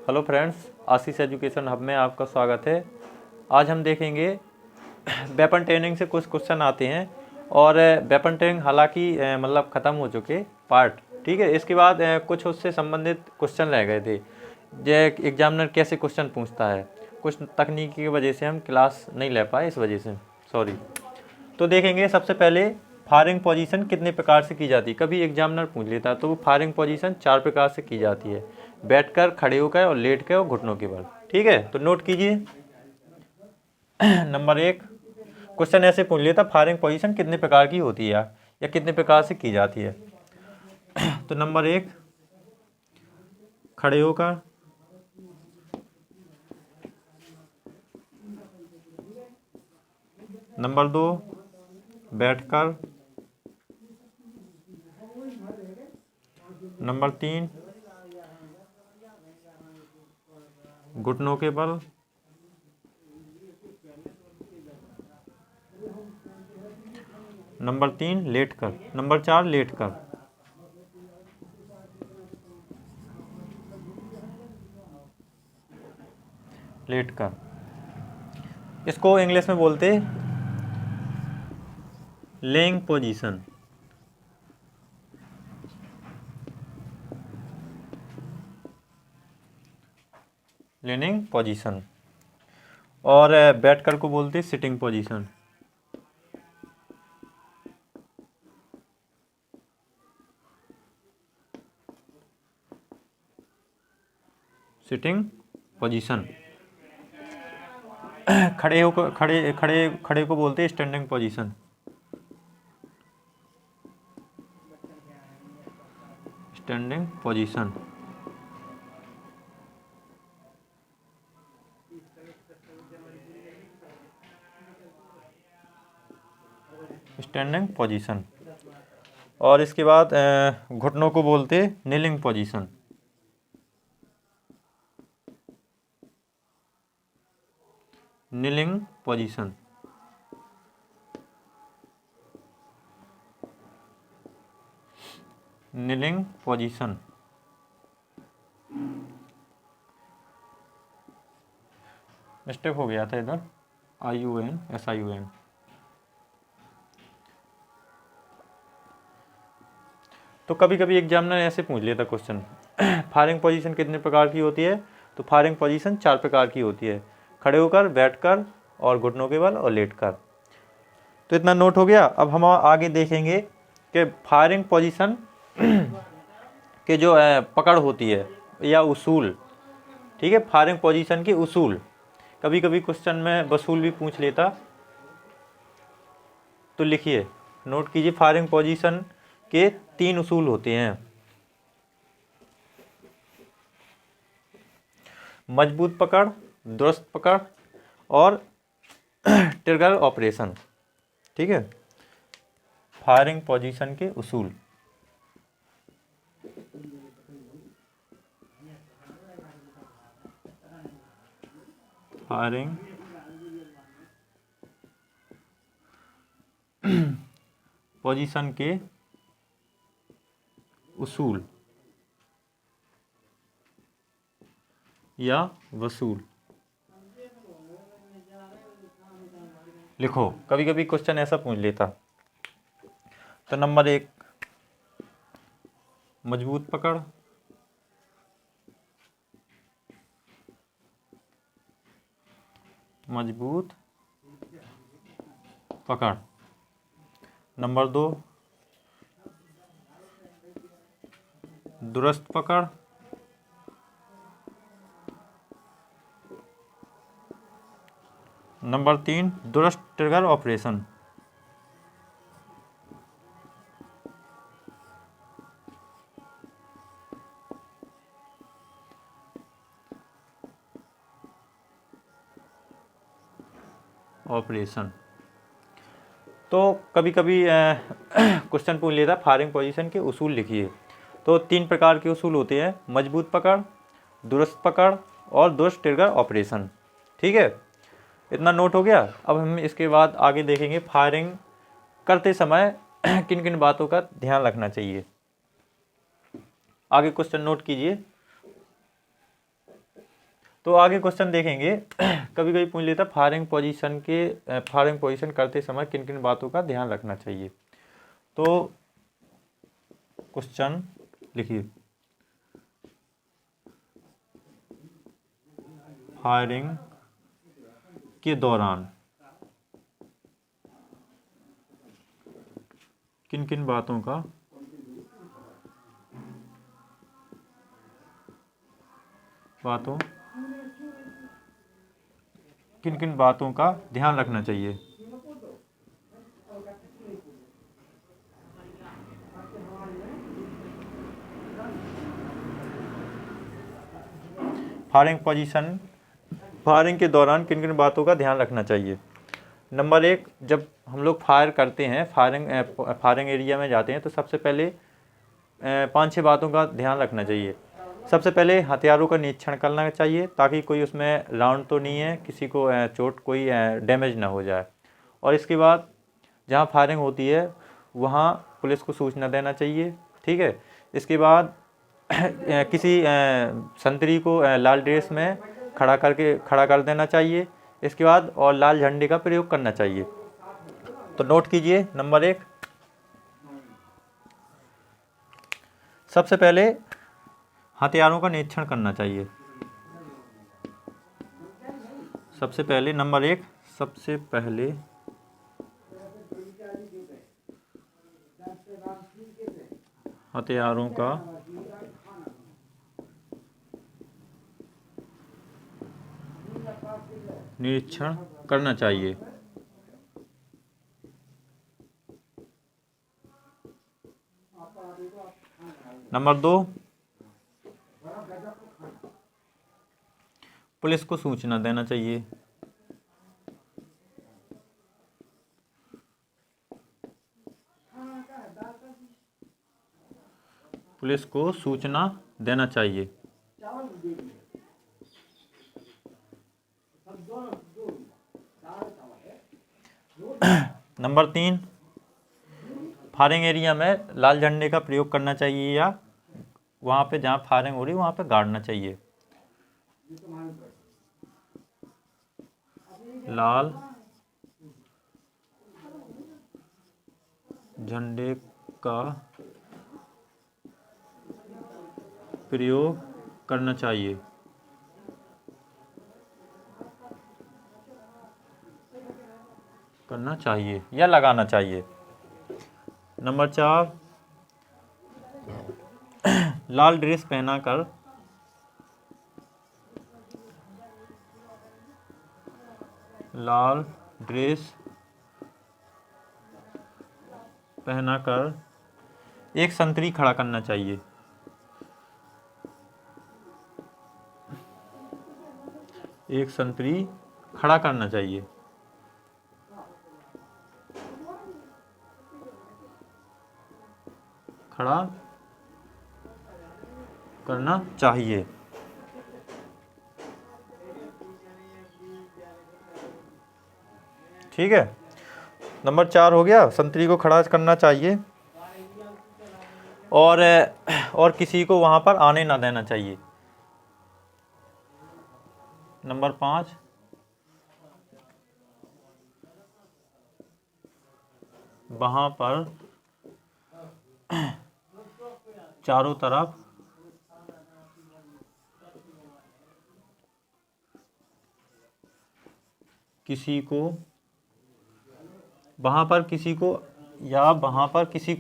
Hello friends, आशीष education hub में आपका स्वागत है। आज हम देखेंगे वेपन ट्रेनिंग से कुछ क्वेश्चन आते हैं और वेपन ट्रेनिंग हालांकि मतलब ख़त्म हो चुके पार्ट, ठीक है। इसके बाद कुछ उससे संबंधित क्वेश्चन रह गए थे। जे एग्जामिनर कैसे क्वेश्चन पूछता है, कुछ तकनीकी की वजह से हम क्लास नहीं ले पाए, इस वजह से सॉरी। तो देखेंगे सबसे पहले फायरिंग पोजीशन कितने प्रकार से की जाती है। कभी एग्जामिनर पूछ लेता है तो वो फायरिंग पोजीशन 4 प्रकार से की जाती है: बैठकर, खड़े होकर और लेट कर और घुटनों के बल। ठीक है, तो नोट कीजिए। नंबर 1 क्वेश्चन ऐसे पूछ लेता, फायरिंग पोजीशन कितने प्रकार की होती है या कितने प्रकार से की जाती है। तो नंबर 1 खड़े होकर, नंबर 2 बैठकर, नंबर 3 घुटनों के बल, नंबर 3 लेटकर, नंबर 4 लेटकर। इसको इंग्लिश में बोलते लेइंग पोजीशन। Laying position. और बैठकर को बोलते सिटिंग पोजीशन। Sitting position. खड़े होकर, खड़े खड़े खड़े को बोलते हैं standing position. Standing position. Standing position. और इसके बाद घुटनों को बोलते kneeling position. Kneeling position. Kneeling position. Mistake हो गया था इधर, IUN SIUN। तो कभी कभी एग्जामिनर ऐसे पूछ लेता क्वेश्चन, फायरिंग पोजीशन कितने प्रकार की होती है। तो फायरिंग पोजीशन 4 प्रकार की होती है: खड़े होकर, बैठकर और घुटनों के बल और लेटकर। तो इतना नोट हो गया। अब हम आगे देखेंगे कि फायरिंग पोजीशन के जो पकड़ होती है या उसूल, ठीक है, फायरिंग पोजीशन की उसूल। कभी कभी क्वेश्चन में वसूल भी पूछ लेता, तो लिखिए, नोट कीजिए। फायरिंग पोजीशन के 3 उसूल होते हैं: मजबूत पकड़, दुरुस्त पकड़ और ट्रिगर ऑपरेशन। ठीक है, फायरिंग पोजीशन के उसूल। फायरिंग पोजीशन के उसूल या वसूल। लिखो, कभी कभी क्वेश्चन ऐसा पूछ लेता। तो नंबर 1 मजबूत पकड़, मजबूत पकड़। नंबर 2 दुरुस्त पकड़। नंबर 3 दुरुस्त ट्रिगर ऑपरेशन। ऑपरेशन। तो कभी कभी क्वेश्चन पूछ लेता फायरिंग पोजीशन के उसूल लिखिए। तो 3 प्रकार के उसूल होते हैं: मजबूत पकड़, दुरुस्त पकड़ और दुरुस्त ट्रिगर ऑपरेशन। ठीक है, इतना नोट हो गया। अब हम इसके बाद आगे देखेंगे फायरिंग करते समय किन किन बातों का ध्यान रखना चाहिए। आगे क्वेश्चन नोट कीजिए। तो आगे क्वेश्चन देखेंगे। कभी कभी पूछ लेता फायरिंग पोजीशन करते समय किन किन बातों का ध्यान रखना चाहिए। तो क्वेश्चन लिखिए, फायरिंग के दौरान किन किन बातों का ध्यान रखना चाहिए। फायरिंग के दौरान किन किन बातों का ध्यान रखना चाहिए। नंबर 1, जब हम लोग फायर करते हैं, फायरिंग एरिया में जाते हैं, तो सबसे पहले 5-6 बातों का ध्यान रखना चाहिए। सबसे पहले हथियारों का निरीक्षण करना चाहिए ताकि कोई उसमें राउंड तो नहीं है, किसी को कोई डैमेज ना हो जाए। और इसके बाद जहाँ फायरिंग होती है वहाँ पुलिस को सूचना देना चाहिए। ठीक है। इसके बाद किसी संतरी को लाल ड्रेस में खड़ा कर देना चाहिए। इसके बाद और लाल झंडे का प्रयोग करना चाहिए। तो नोट कीजिए, नंबर 1, सबसे पहले हथियारों का निरीक्षण करना चाहिए। सबसे पहले नंबर 1, सबसे पहले हथियारों का निरीक्षण करना चाहिए। नंबर 2, पुलिस को सूचना देना चाहिए। पुलिस को सूचना देना चाहिए। नंबर 3, फायरिंग एरिया में लाल झंडे का प्रयोग करना चाहिए या वहाँ पे जहाँ फायरिंग हो रही है वहाँ पे गाड़ना चाहिए। लाल झंडे का प्रयोग करना चाहिए। या लगाना चाहिए। नंबर 4, लाल ड्रेस पहनाकर एक संतरी खड़ा करना चाहिए। एक संतरी खड़ा करना चाहिए। खड़ा करना चाहिए। ठीक है। नंबर 4 हो गया, संतरी को खड़ा करना चाहिए और किसी को वहां पर आने ना देना चाहिए। नंबर 5, वहां पर चारों तरफ किसी को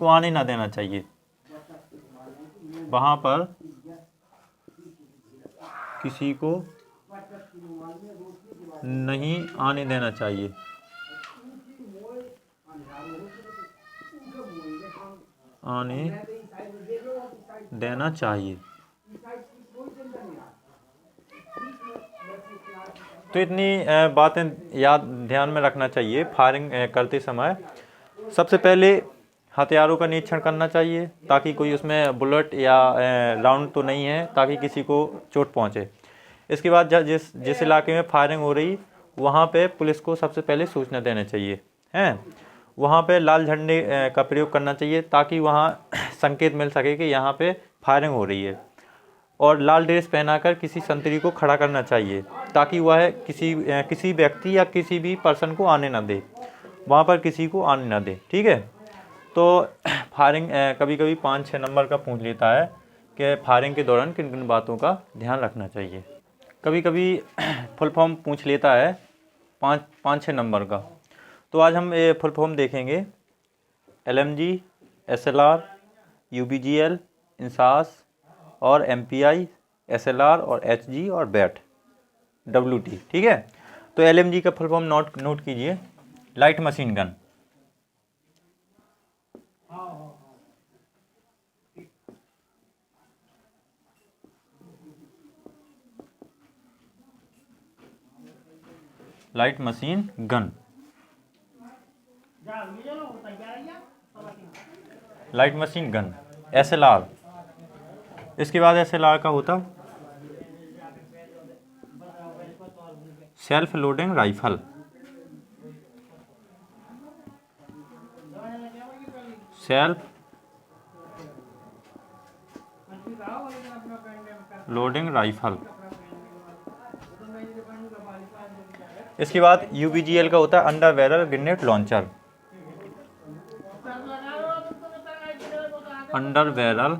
आने ना देना चाहिए। वहां पर किसी को नहीं आने देना चाहिए। आने देना चाहिए। तो इतनी बातें ध्यान में रखना चाहिए फायरिंग करते समय। सबसे पहले हथियारों का निरीक्षण करना चाहिए ताकि कोई उसमें बुलेट या राउंड तो नहीं है ताकि किसी को चोट पहुंचे। इसके बाद जिस इलाके में फायरिंग हो रही वहाँ पे पुलिस को सबसे पहले सूचना देना चाहिए हैं। वहाँ पे लाल झंडे का प्रयोग करना चाहिए ताकि वहाँ संकेत मिल सके कि यहाँ पे फायरिंग हो रही है। और लाल ड्रेस पहनाकर किसी संतरी को खड़ा करना चाहिए ताकि वह किसी व्यक्ति या किसी भी पर्सन को आने ना दे, वहाँ पर किसी को आने ना दे। ठीक है, तो फायरिंग कभी कभी 5-6 नंबर का पूछ लेता है कि फायरिंग के दौरान किन किन बातों का ध्यान रखना चाहिए। कभी कभी फुल फॉर्म पूछ लेता है 5-6 नंबर का। तो आज हम ये फुल फॉर्म देखेंगे। LMG, SLR, UBGL, इंसास और MPI, SLR और HG और बैट, WT। ठीक है, तो LMG का फुल फॉर्म नोट कीजिए, light machine gun. Light machine gun, light machine gun. SLR, इसके बाद SLR का होता self loading rifle, self loading rifle. इसके बाद UBGL का होता है under barrel grenade launcher, under barrel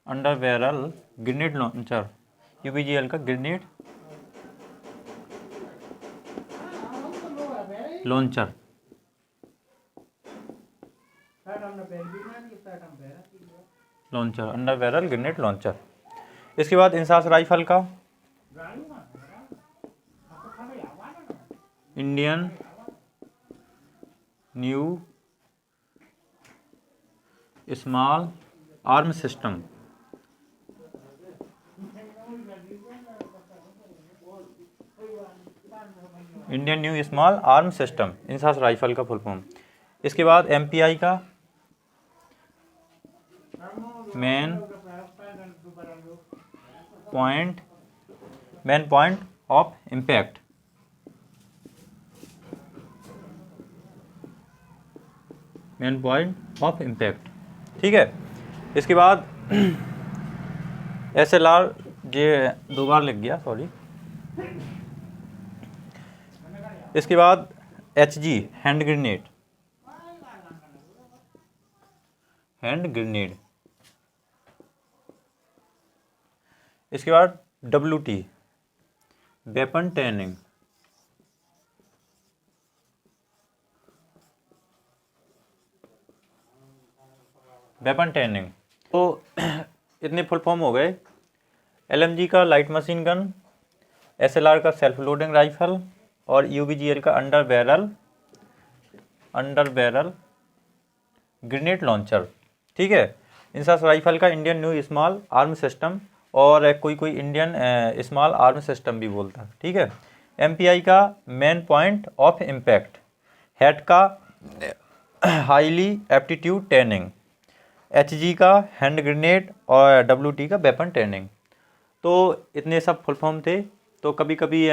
under barrel grenade launcher, UBGL का grenade launcher. Under barrel grenade launcher. इसके बाद इंसास राइफल का Indian new small arm system, Indian new small arm system, INSAS rifle का फुल फॉर्म। इसके बाद MPI का main point of impact, main point of impact. ठीक है, इसके बाद SLR, ये 2 बार लिख गया, सॉरी। इसके बाद HG हैंड ग्रेनेड, इसके बाद WT वेपन ट्रेनिंग, तो इतने फुल फॉर्म हो गए। LMG का लाइट मशीन गन, SLR का सेल्फ लोडिंग राइफल और UBGL का अंडर बैरल ग्रेनेड लॉन्चर। ठीक है, इंसास राइफल का Indian new small arm system और कोई इंडियन स्मॉल आर्म सिस्टम भी बोलता है। ठीक है, MPI का main point of impact, head का हाईली एप्टीट्यूड ट्रेनिंग, HG का हैंड ग्रेनेड और WT का वेपन ट्रेनिंग। तो इतने सब फुल फॉर्म थे। तो कभी कभी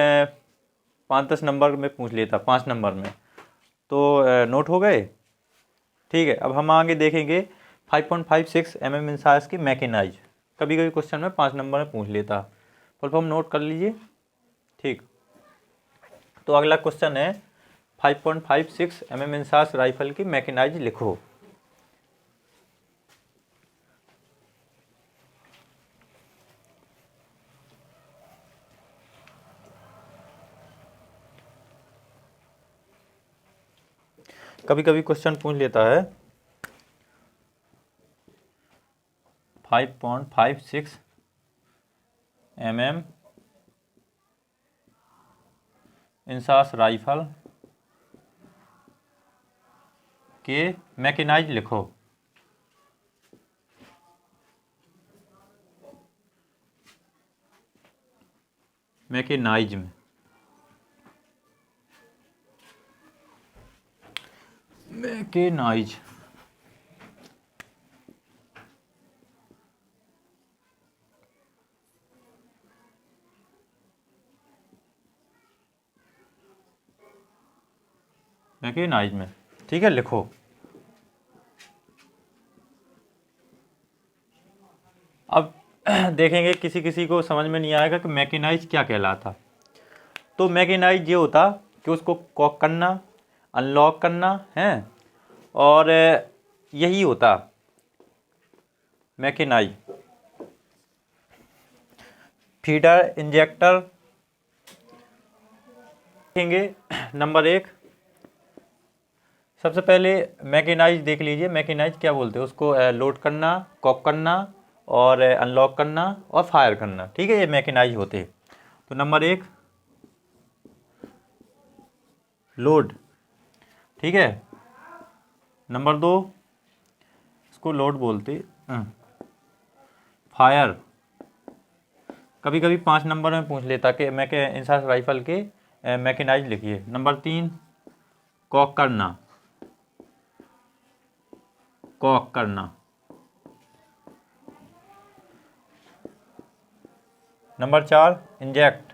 5-10 नंबर में पूछ लेता, 5 नंबर में, तो नोट हो गए। ठीक है, अब हम आगे देखेंगे 5.56 mm इंसास की मैकेनाइज। कभी कभी क्वेश्चन में 5 नंबर में पूछ लेता, फुल फॉर्म नोट कर लीजिए। ठीक, तो अगला क्वेश्चन है 5.56 mm इंसास राइफल की मैकेनाइज लिखो। कभी कभी क्वेश्चन पूछ लेता है 5.56 mm इंसास राइफल के मैकेनाइज लिखो। मैकेनाइज में मैकेनाइज मैकेनाइज में। ठीक है, लिखो। अब देखेंगे किसी किसी को समझ में नहीं आएगा कि मैकेनाइज क्या कहलाता। तो मैकेनाइज ये होता कि उसको कॉक करना, अनलॉक करना है, और यही होता मैकेनाइज। फीडर, इंजेक्टर देखेंगे। नंबर 1, सबसे पहले मैकेनाइज देख लीजिए। मैकेनाइज क्या बोलते हैं उसको? लोड करना, कॉक करना और अनलॉक करना और फायर करना। ठीक है, ये मैकेनाइज होते हैं। तो नंबर 1 लोड। ठीक है, नंबर 2 इसको लोड बोलते। फायर कभी कभी 5 नंबर में पूछ लेता कि इंसास राइफल के मैकेनाइज लिखिए। नंबर 3 कॉक करना, कॉक करना। Number 4 inject,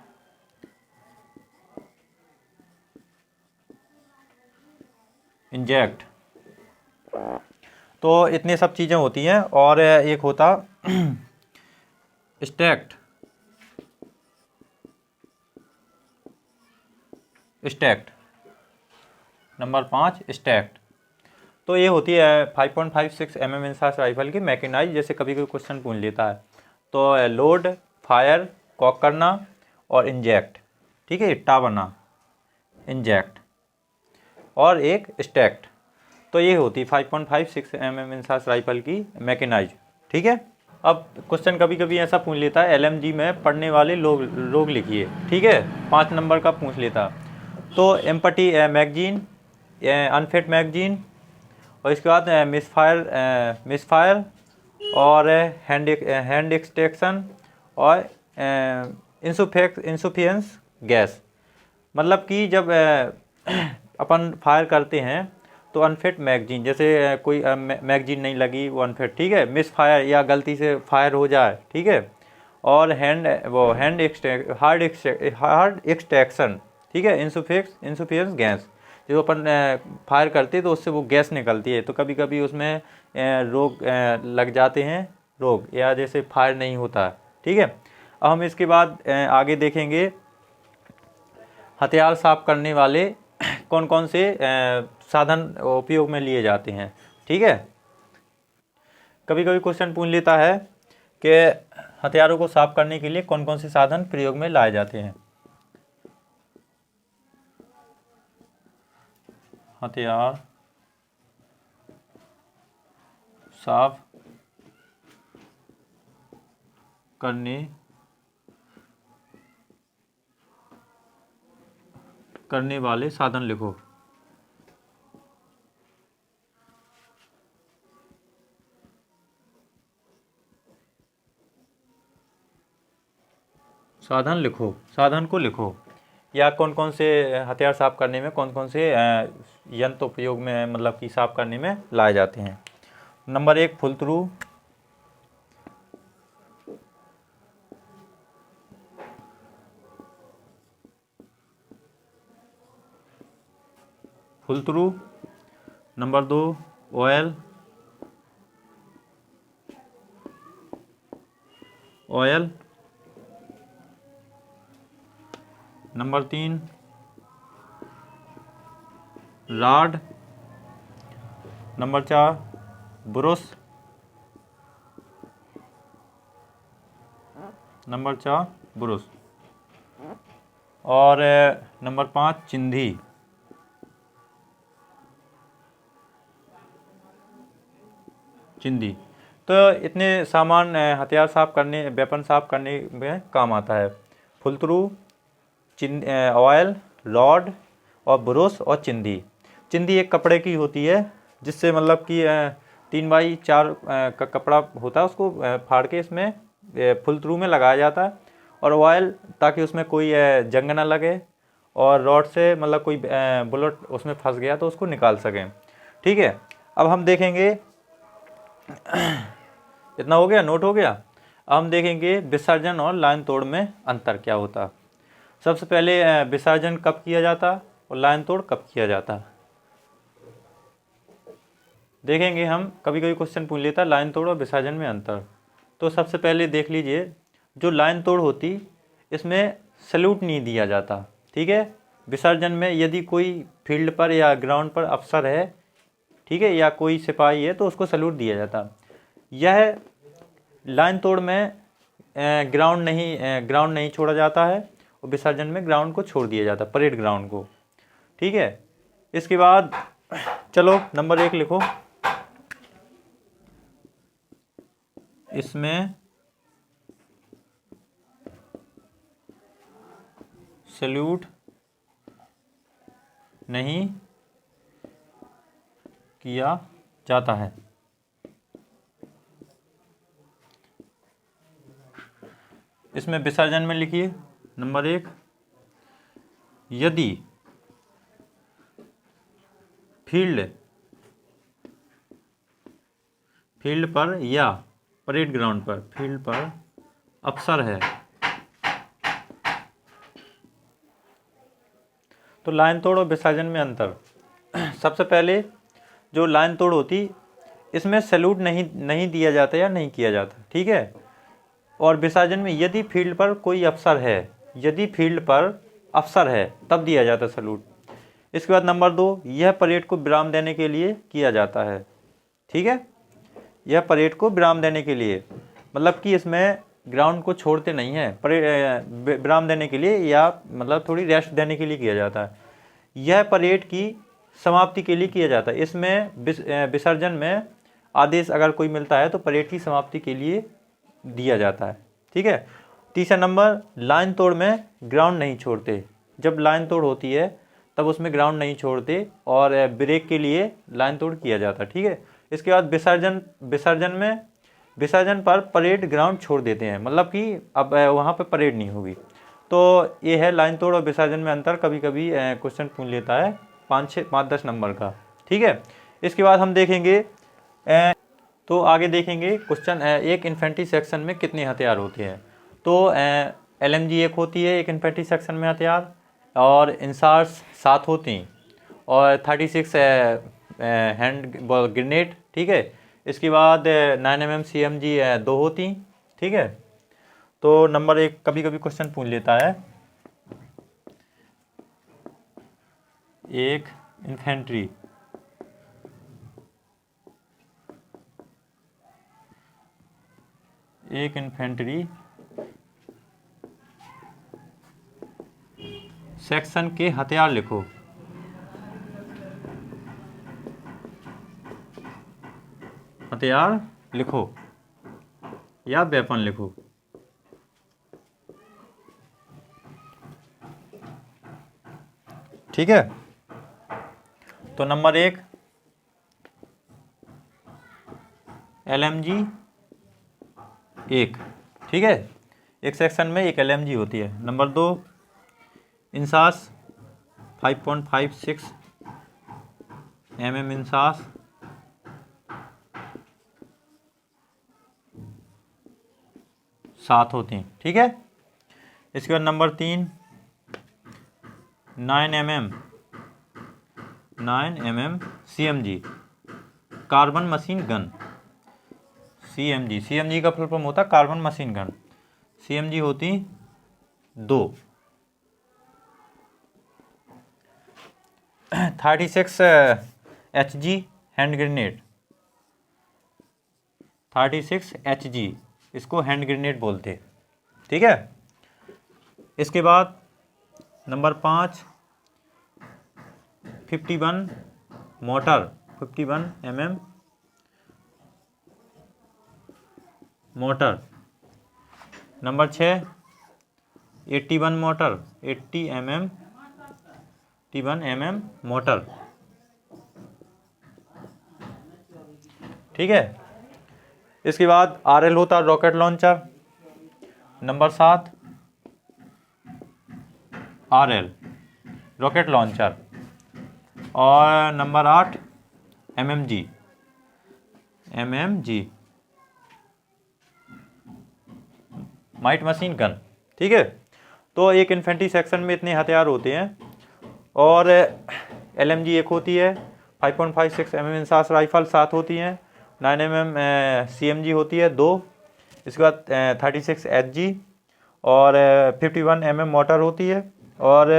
inject. तो इतनी सब चीज़ें होती हैं। और एक होता स्टैक्ड, स्टैक्ड। Number 5 stacked. तो ये होती है 5.56 mm इंसास राइफल की मैकेनाइज। जैसे कभी कोई क्वेश्चन पूछ लेता है तो लोड, फायर, कॉक करना और इंजेक्ट। ठीक है, इट्टा बना, इंजेक्ट और एक स्टैक्ड। तो ये होती 5.56 mm इंसास राइफल की मैकेनाइज। ठीक है। अब क्वेश्चन कभी कभी ऐसा पूछ लेता है LMG में पढ़ने वाले रोग लिखिए। ठीक है, 5 नंबर का पूछ लेता। तो एम्पटी मैगजीन, अनफिट मैगजीन, और इसके बाद मिसफायर और हैंड एक्सट्रैक्शन और इंसुफियंस गैस। मतलब कि जब अपन फायर करते हैं तो अनफिट मैगजीन, जैसे कोई मैगजीन नहीं लगी वो अनफिट। ठीक है, मिस फायर या गलती से फायर हो जाए। ठीक है, और हार्ड एक्सट्रैक्शन। ठीक है, इंसुफियंस गैस, जो अपन फायर करते हैं तो उससे वो गैस निकलती है, तो कभी कभी उसमें रोग लग जाते हैं, रोग, या जैसे फायर नहीं होता। ठीक है, अब हम इसके बाद आगे देखेंगे हथियार साफ करने वाले कौन कौन से साधन उपयोग में लिए जाते हैं। ठीक है, कभी कभी क्वेश्चन पूछ लेता है कि हथियारों को साफ करने के लिए कौन कौन से साधन प्रयोग में लाए जाते हैं। हथियार साफ करने वाले साधन लिखो। साधन लिखो, साधन को लिखो, या कौन कौन से हथियार साफ करने में कौन कौन से यंत्र उपयोग में, मतलब कि साफ करने में लाए जाते हैं। Number 1 full through, full through. Number 2 oil, oil. Number 3 rod. Number 4 brush. Number 4 brush. और नंबर 5 चिंधी। चिंदी। तो इतने सामान हथियार साफ करने, वेपन साफ करने में काम आता है। फुल थ्रू, ऑयल, रॉड और ब्रुश और चिंदी। चिंदी एक कपड़े की होती है, जिससे मतलब कि 3x4 का कपड़ा होता है, उसको फाड़ के इसमें फुल थ्रू में लगाया जाता है। और ऑयल ताकि उसमें कोई जंग ना लगे, और रॉड से मतलब कोई बुलेट उसमें फंस गया तो उसको निकाल सकें। ठीक है, अब हम देखेंगे इतना हो गया, नोट हो गया। अब हम देखेंगे विसर्जन और लाइन तोड़ में अंतर क्या होता। सबसे पहले विसर्जन कब किया जाता और लाइन तोड़ कब किया जाता। देखेंगे हम, कभी कभी क्वेश्चन पूछ लेता है लाइन तोड़ और विसर्जन में अंतर। तो सबसे पहले देख लीजिए, जो लाइन तोड़ होती इसमें सैल्यूट नहीं दिया जाता, ठीक है। विसर्जन में यदि कोई फील्ड पर या ग्राउंड पर अफसर है, ठीक है, या कोई सिपाही है, तो उसको सैल्यूट दिया जाता। यह लाइन तोड़ में ग्राउंड नहीं छोड़ा जाता है, और विसर्जन में ग्राउंड को छोड़ दिया जाता है, परेड ग्राउंड को, ठीक है। इसके बाद चलो नंबर 1 लिखो, इसमें सैल्यूट नहीं किया जाता है। इसमें विसर्जन में लिखिए नंबर 1, यदि फील्ड पर या परेड ग्राउंड पर, फील्ड पर अफसर है, तो लाइन तोड़ और विसर्जन में अंतर। सबसे पहले जो लाइन तोड़ होती इसमें सैल्यूट नहीं दिया जाता या नहीं किया जाता, ठीक है। और विसर्जन में यदि फील्ड पर कोई अफसर है, यदि फील्ड पर अफसर है तब दिया जाता सैल्यूट। इसके बाद नंबर 2, यह परेड को विराम देने के लिए किया जाता है, ठीक है। यह परेड को विराम देने के लिए, मतलब कि इसमें ग्राउंड को छोड़ते नहीं है, परेड विराम देने के लिए या मतलब थोड़ी रेस्ट देने के लिए किया जाता है। यह परेड की समाप्ति के लिए किया जाता है। इसमें विसर्जन में आदेश अगर कोई मिलता है तो परेड की समाप्ति के लिए दिया जाता है, ठीक है। तीसरा नंबर, लाइन तोड़ में ग्राउंड नहीं छोड़ते। जब लाइन तोड़ होती है तब उसमें ग्राउंड नहीं छोड़ते और ब्रेक के लिए लाइन तोड़ किया जाता है, ठीक है। इसके बाद विसर्जन पर परेड ग्राउंड छोड़ देते हैं, मतलब कि अब वहाँ पे परेड नहीं होगी। तो ये है लाइन तोड़ और विसर्जन में अंतर। कभी कभी क्वेश्चन पूछ लेता है 5-10 नंबर का, ठीक है। इसके बाद हम देखेंगे तो आगे देखेंगे क्वेश्चन, एक इन्फेंट्री सेक्शन में कितने हथियार होते हैं। तो LMG एक होती है एक इन्फेंट्री सेक्शन में हथियार, और इंसास 7 होती हैं, और 36 हैंड ग्रेनेड, ठीक है। इसके बाद 9mm CMG 2 होती, ठीक है। तो नंबर 1 कभी कभी क्वेश्चन पूछ लेता है, एक इन्फेंट्री सेक्शन के हथियार लिखो। हथियार लिखो या वेपन लिखो, ठीक है। तो नंबर 1 LMG 1, ठीक है। एक सेक्शन में एक LMG होती है। नंबर 2 इंसास 5.56 mm इंसास, सात होती हैं, ठीक है। इसके बाद number 3 9 mm CMG carbon machine gun. CMG का फुल फॉर्म होता है कार्बन मशीन गन। CMG होती 2। 36 HG हैंड ग्रेनेड, 36 HG इसको हैंड ग्रेनेड बोलते, ठीक है। इसके बाद number 5 51 mortar, 51 mm mortar. Number 6 81 mortar, 81 mm mortar, ठीक है। इसके बाद RL होता है rocket launcher. Number 7 RL rocket launcher, और नंबर 8 MMG माइट मशीन गन, ठीक है। तो एक इन्फेंट्री सेक्शन में इतने हथियार होते हैं, और LMG एक होती है, 5.56 mm इंसास राइफल 7 होती हैं, 9 mm CMG होती है 2, इसके बाद 36 HG और 51 mm मोटर होती है और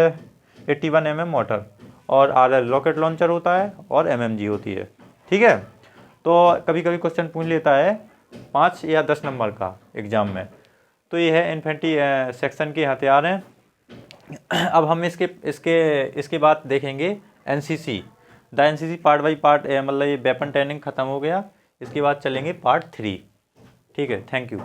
81 mm मोटर और RL रॉकेट लॉन्चर होता है और MMG होती है। ठीक है, तो कभी कभी क्वेश्चन पूछ लेता है 5 या 10 नंबर का एग्जाम में। तो ये है इन्फेंट्री सेक्शन के हथियार हैं। अब हम इसके बाद देखेंगे NCC। The NCC part by part, मतलब ये वेपन ट्रेनिंग ख़त्म हो गया। इसके बाद चलेंगे पार्ट 3। ठीक है, थैंक यू।